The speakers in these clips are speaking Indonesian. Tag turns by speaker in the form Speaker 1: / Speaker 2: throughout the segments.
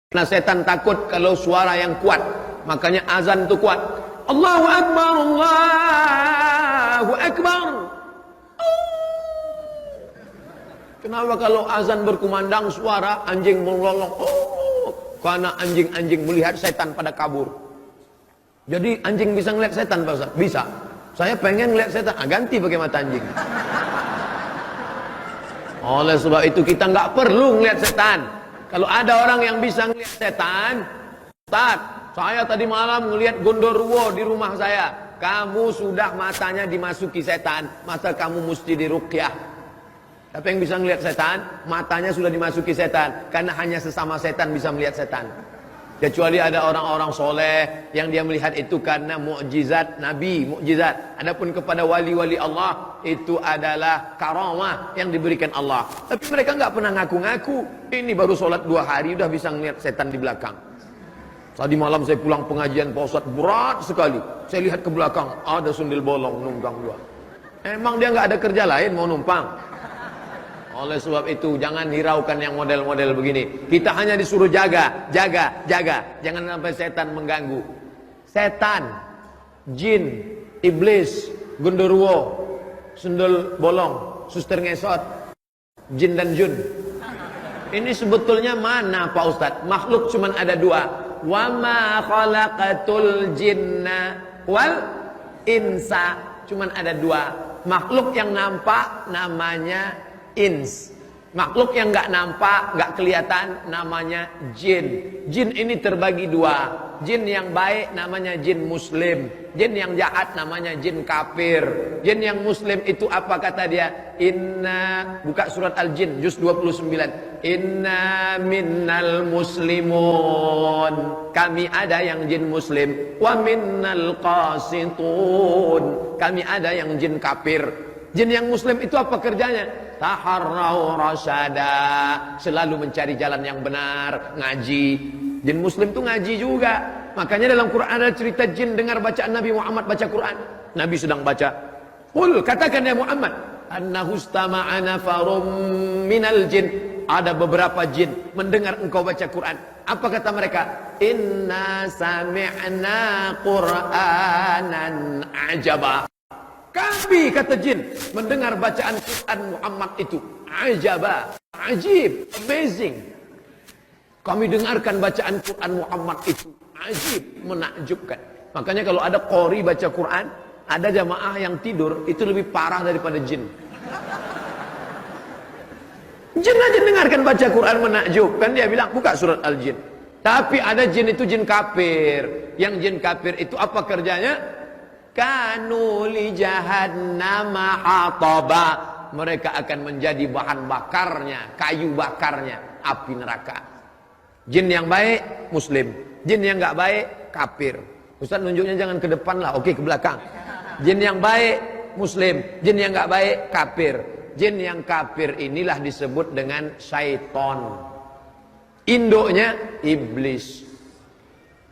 Speaker 1: Karena setan takut kalau suara yang kuat, makanya azan itu kuat. Allahu Akbar, Allahu Akbar. Kenapa kalau azan berkumandang suara anjing melolong? Karena anjing-anjing melihat setan pada kabur. Jadi anjing bisa ngeliat setan, Pak Ustaz? Bisa. Saya pengen ngeliat setan, ganti pakai mata anjing. Oleh sebab itu kita nggak perlu ngeliat setan. Kalau ada orang yang bisa ngeliat setan, Ustaz, saya tadi malam ngeliat gondoruo di rumah saya. Kamu sudah matanya dimasuki setan, masa kamu mesti diruqyah. Tapi yang bisa ngeliat setan, matanya sudah dimasuki setan, karena hanya sesama setan bisa melihat setan. Kecuali ada orang-orang soleh yang dia melihat itu karena mukjizat Nabi, mukjizat. Adapun kepada wali-wali Allah, itu adalah karamah yang diberikan Allah. Tapi mereka nggak pernah ngaku-ngaku. Ini baru sholat 2 hari udah bisa ngeliat setan di belakang. Tadi malam saya pulang pengajian Pak Ustadz, berat sekali. Saya lihat ke belakang, ada sundel bolong numpang 2. Emang dia nggak ada kerja lain mau numpang? Oleh sebab itu jangan hiraukan yang model-model begini. Kita hanya disuruh jaga, jaga, jaga. Jangan sampai setan mengganggu. Setan, jin, iblis, genderuwo, sundel bolong, suster ngesot, jin dan jun. Ini sebetulnya mana Pak Ustadz? Makhluk cuma ada 2. Wa ma khalaqatul jinna wal insa. Cuma ada 2. Makhluk yang nampak namanya ins. Makhluk yang nggak nampak, nggak kelihatan namanya jin. Jin ini terbagi 2. Jin yang baik namanya jin muslim. Jin yang jahat namanya jin kafir. Jin yang muslim itu apa kata dia? Inna, buka surat Al-Jin juz 29. Inna minnal muslimun. Kami ada yang jin muslim. Wa minnal qasitun. Kami ada yang jin kafir. Jin yang muslim itu apa kerjanya? Taharrau rasyada, selalu mencari jalan yang benar, ngaji. Jin muslim itu ngaji juga. Makanya dalam Quran ada cerita jin dengar bacaan Nabi Muhammad baca Quran. Nabi sedang baca. Qul, katakan ya Muhammad, annahu istama'a nafarum minal jin. Ada beberapa jin mendengar engkau baca Quran. Apa kata mereka? Inna sami'na Qur'anan ajaba. Kami, kata jin, mendengar bacaan Quran Muhammad itu ajaba, ajib, amazing. Kami dengarkan bacaan Quran Muhammad itu ajib, menakjubkan. Makanya kalau ada qori baca Quran, ada jamaah yang tidur itu lebih parah daripada jin. Jin aja dengarkan baca Quran menakjubkan, dia bilang buka surat Al-Jin. Tapi ada jin itu jin kafir. Yang jin kafir itu apa kerjanya? Kanu li jahannama hataba. Mereka akan menjadi bahan bakarnya, kayu bakarnya api neraka. Jin yang baik muslim, jin yang enggak baik kafir. Ustaz nunjuknya jangan ke depan lah, oke ke belakang. Jin yang baik muslim, jin yang enggak baik kafir. Jin yang kafir inilah disebut dengan syaiton. Induknya iblis.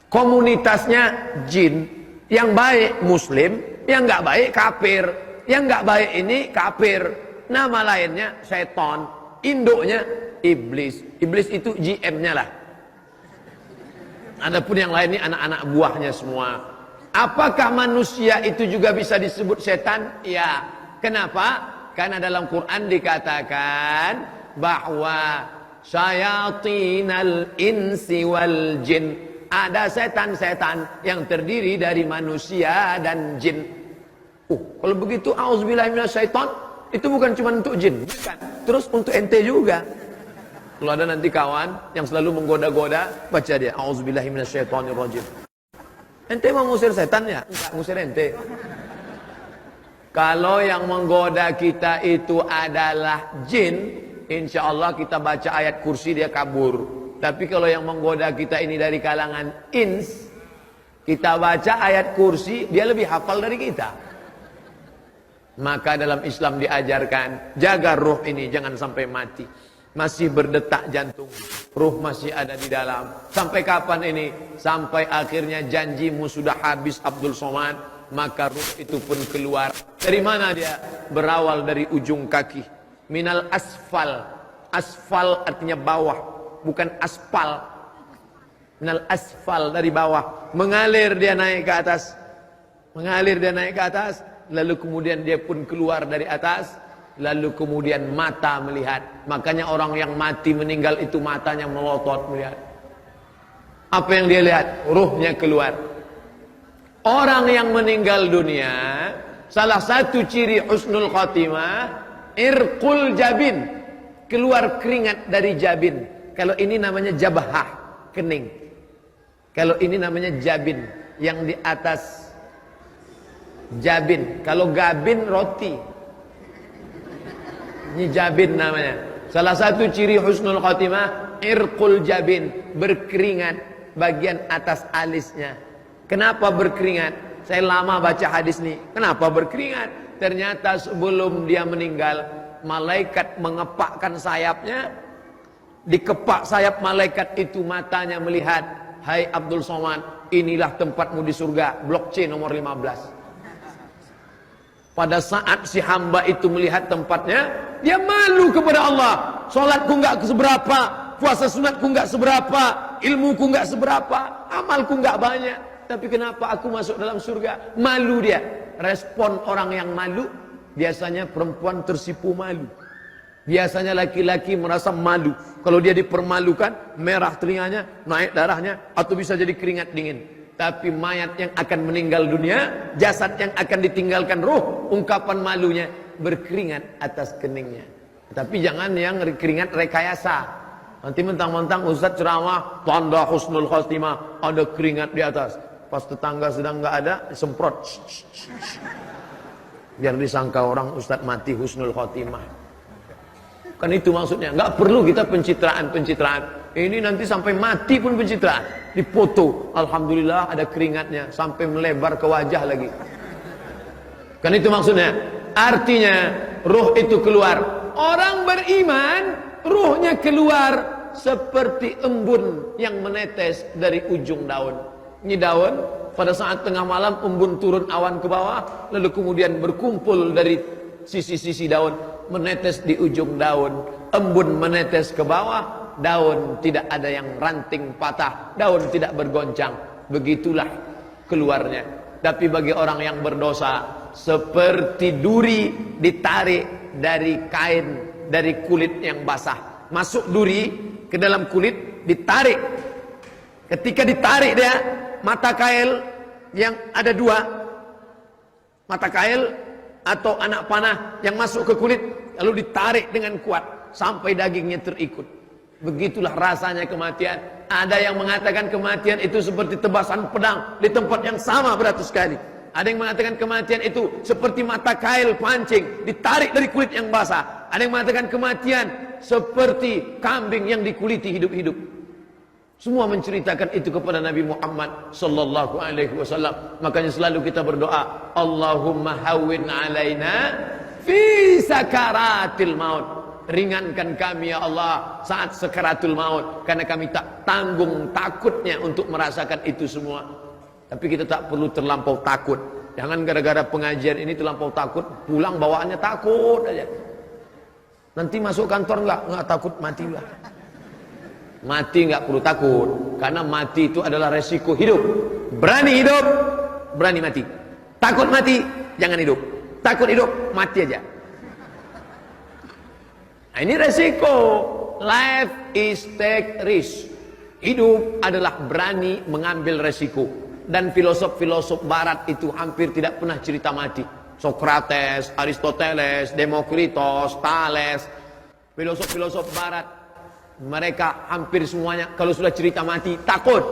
Speaker 1: Komunitasnya jin. Yang baik muslim, yang enggak baik kafir. Yang enggak baik ini kafir. Nama lainnya setan. Induknya iblis. Iblis itu GM-nya lah. Adapun yang lain ini anak-anak buahnya semua. Apakah manusia itu juga bisa disebut setan? Ya. Kenapa? Karena dalam Quran dikatakan bahwa syayatinal insi wal jin. Ada setan-setan yang terdiri dari manusia dan jin. Kalau begitu auzubillahi minasyaiton, itu bukan cuma untuk jin, bukan. Terus untuk ente juga. Kalau ada nanti kawan yang selalu menggoda-goda, baca dia auzubillahi minasyaitonirrajim. Ente mau ngusir setan ya? Enggak, ngusir ente. Kalau yang menggoda kita itu adalah jin, insya Allah kita baca ayat kursi dia kabur. Tapi kalau yang menggoda kita ini dari kalangan ins, kita baca ayat kursi, dia lebih hafal dari kita. Maka dalam Islam diajarkan, jaga ruh ini jangan sampai mati. Masih berdetak jantung, ruh masih ada di dalam. Sampai kapan ini? Sampai akhirnya janjimu sudah habis Abdul Somad, maka ruh itu pun keluar. Dari mana dia? Berawal dari ujung kaki. Minal asfal. Asfal artinya bawah, bukan aspal. minal asfal, dari bawah, mengalir dia naik ke atas. Mengalir dia naik ke atas, lalu kemudian dia pun keluar dari atas, lalu kemudian mata melihat. Makanya orang yang mati meninggal itu matanya melotot melihat. Apa yang dia lihat? Ruhnya keluar. Orang yang meninggal dunia, salah satu ciri husnul khatimah, irqul jabin, keluar keringat dari jabin. Kalau ini namanya jabhah, kening. Kalau ini namanya jabin, yang di atas jabin. Kalau gabin roti, ini jabin namanya. Salah satu ciri husnul khatimah, irqul jabin, berkeringat bagian atas alisnya. Kenapa berkeringat? Saya lama baca hadis ini. Kenapa berkeringat? Ternyata sebelum dia meninggal, malaikat mengepakkan sayapnya. Dikepak sayap malaikat itu, matanya melihat, hai Abdul Somad, inilah tempatmu di surga, blok C nomor 15. Pada saat si hamba itu melihat tempatnya, dia malu kepada Allah. Salatku enggak seberapa, puasa sunatku enggak seberapa, ilmuku enggak seberapa, amalku enggak banyak. Tapi kenapa aku masuk dalam surga? Malu dia. Respon orang yang malu, biasanya perempuan tersipu malu. Biasanya laki-laki merasa malu. Kalau dia dipermalukan, merah telinganya, naik darahnya, atau bisa jadi keringat dingin. Tapi mayat yang akan meninggal dunia, jasad yang akan ditinggalkan ruh, ungkapan malunya berkeringat atas keningnya. Tapi jangan yang keringat rekayasa. Nanti mentang-mentang ustaz ceramah, tanda husnul khatimah, ada keringat di atas. Pas tetangga sedang nggak ada, semprot. Biar disangka orang ustaz mati husnul khatimah. Kan itu maksudnya. Nggak perlu kita pencitraan. Ini nanti sampai mati pun pencitraan. Dipoto, alhamdulillah ada keringatnya sampai melebar ke wajah lagi. Kan itu maksudnya. Artinya ruh itu keluar. Orang beriman, ruhnya keluar seperti embun yang menetes dari ujung daun. Ini daun, pada saat tengah malam embun turun awan ke bawah, lalu kemudian berkumpul dari sisi-sisi daun, menetes di ujung daun. Embun menetes ke bawah, daun tidak ada yang ranting patah, daun tidak bergoncang. Begitulah keluarnya. Tapi bagi orang yang berdosa, seperti duri ditarik dari kain, dari kulit yang basah. Masuk duri ke dalam kulit, ditarik. Ketika ditarik dia, mata kail yang ada dua, mata kail atau anak panah yang masuk ke kulit, lalu ditarik dengan kuat sampai dagingnya terikut. Begitulah rasanya kematian. Ada yang mengatakan kematian itu seperti tebasan pedang di tempat yang sama beratus kali. Ada yang mengatakan kematian itu seperti mata kail pancing ditarik dari kulit yang basah. Ada yang mengatakan kematian seperti kambing yang dikuliti hidup-hidup. Semua menceritakan itu kepada Nabi Muhammad sallallahu alaihi wasallam. Makanya selalu kita berdoa, Allahumma hawwin alaina fi sakaratil maut. Ringankan kami ya Allah saat sakaratul maut, karena kami tak tanggung takutnya untuk merasakan itu semua. Tapi kita tak perlu terlampau takut. Jangan gara-gara pengajian ini terlampau takut, pulang bawaannya takut aja. Nanti masuk kantor enggak takut mati lah. Mati nggak perlu takut, karena mati itu adalah resiko hidup. Berani hidup, berani mati. Takut mati, jangan hidup. Takut hidup, mati aja. Nah, ini resiko. Life is take risk. Hidup adalah berani mengambil resiko. Dan filosof-filosof barat itu hampir tidak pernah cerita mati. Socrates, Aristoteles, Demokritos, Thales, filosof-filosof barat, mereka hampir semuanya kalau sudah cerita mati takut.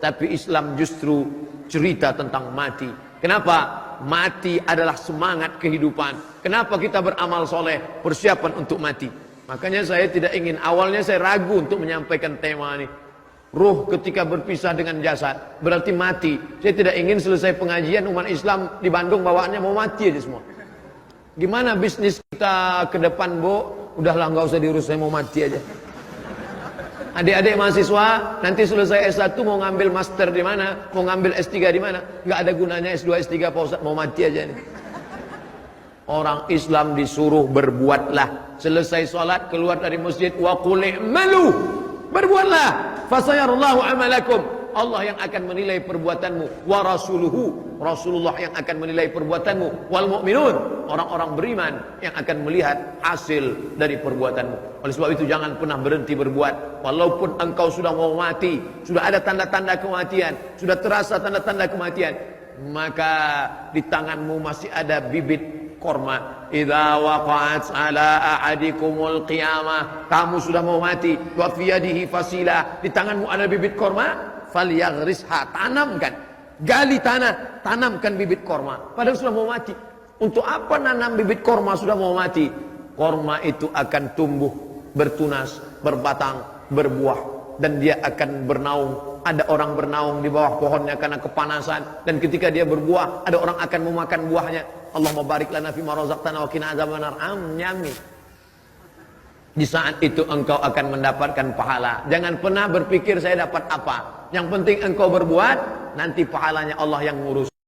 Speaker 1: Tapi Islam justru cerita tentang mati. Kenapa? Mati adalah semangat kehidupan. Kenapa kita beramal soleh? Persiapan untuk mati. Makanya saya tidak ingin, awalnya saya ragu untuk menyampaikan tema ini. Ruh ketika berpisah dengan jasad berarti mati. Saya tidak ingin selesai pengajian umat Islam di Bandung bawaannya mau mati aja semua. Gimana bisnis kita ke depan, Bu? Udahlah nggak usah diurus, saya mau mati aja. Adik-adik mahasiswa nanti selesai S1 mau ngambil master di mana, mau ngambil S3 di mana, nggak ada gunanya S2 S3 Pak Ustaz, mau mati aja nih. Orang Islam disuruh berbuatlah. Selesai sholat keluar dari masjid, wa qul i'malu, Berbuatlah. Fasayarallahu amalakum. Allah yang akan menilai perbuatanmu. Wa rasuluhu. Rasulullah yang akan menilai perbuatanmu. Wal mu'minun. Orang-orang beriman yang akan melihat hasil dari perbuatanmu. Oleh sebab itu jangan pernah berhenti berbuat. Walaupun engkau sudah mau mati, sudah ada tanda-tanda kematian, sudah terasa tanda-tanda kematian, maka di tanganmu masih ada bibit korma. Idza waqa'at ala ahadikumul qiyamah. Kamu sudah mau mati, wa fi yadihi fasila. Di tanganmu ada bibit korma, falyaghrisha, tanamkan. Gali tanah, tanamkan bibit korma. Padahal sudah mau mati. Untuk apa nanam bibit korma sudah mau mati? Korma itu akan tumbuh, bertunas, berbatang, berbuah, dan dia akan bernaung. Ada orang bernaung di bawah pohonnya karena kepanasan, dan ketika dia berbuah, ada orang akan memakan buahnya. Allahumma barik lana fima razaqtana wa qina adzabannar. Nyami. Di saat itu engkau akan mendapatkan pahala. Jangan pernah berpikir saya dapat apa. Yang penting engkau berbuat, nanti pahalanya Allah yang ngurus.